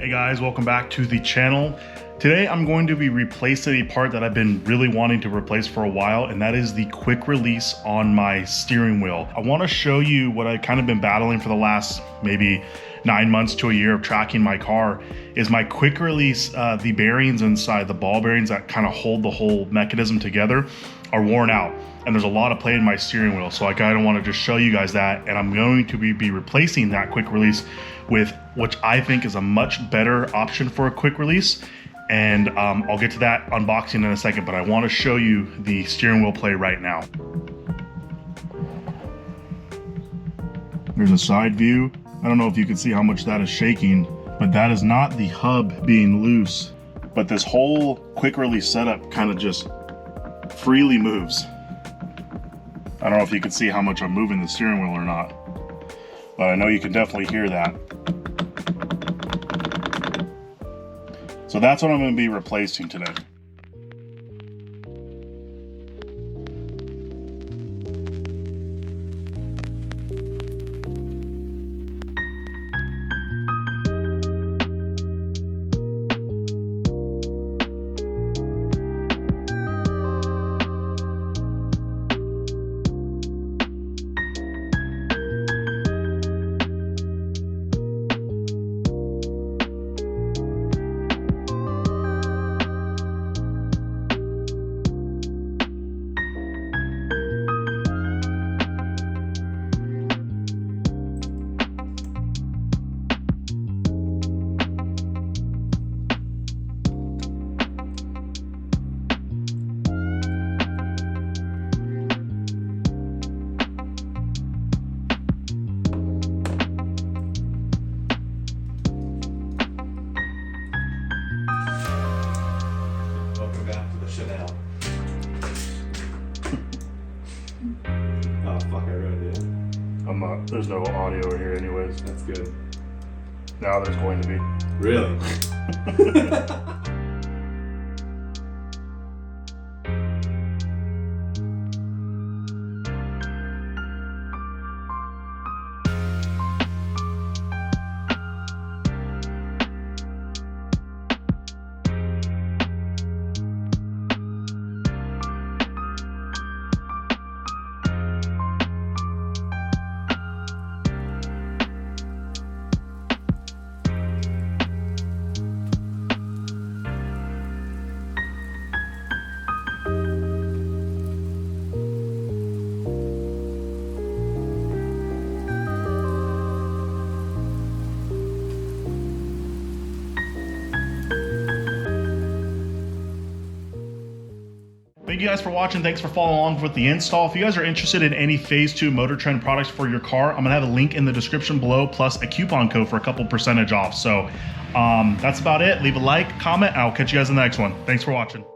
Hey guys, welcome back to the channel. Today I'm going to be replacing a part that I've been really wanting to replace for a while, and that is the quick release on my steering wheel. I want to show you what I've kind of been battling for the last maybe 9 months to a year of tracking my car, is my quick release, the bearings inside, the ball bearings that kind of hold the whole mechanism together, are worn out. And there's a lot of play in my steering wheel. So I kind of want to just show you guys that. And I'm going to be replacing that quick release with, which I think is a much better option for a quick release. And I'll get to that unboxing in a second, but I want to show you the steering wheel play right now. There's a side view. I don't know if you can see how much that is shaking, but that is not the hub being loose. But this whole quick release setup kind of just freely moves. I don't know if you can see how much I'm moving the steering wheel or not, but I know you can definitely hear that. So that's what I'm going to be replacing today. Oh fuck, I ruined it. I'm not, there's no audio over here anyways. That's good. Now there's going to be. Really? Thank you guys for watching. Thanks for following along with the install. If you guys are interested in any phase 2 Motortrend products for your car, I'm gonna have a link in the description below, plus a coupon code for a couple percentage off. So that's about it. Leave a like, comment, and I'll catch you guys in the next one. Thanks for watching.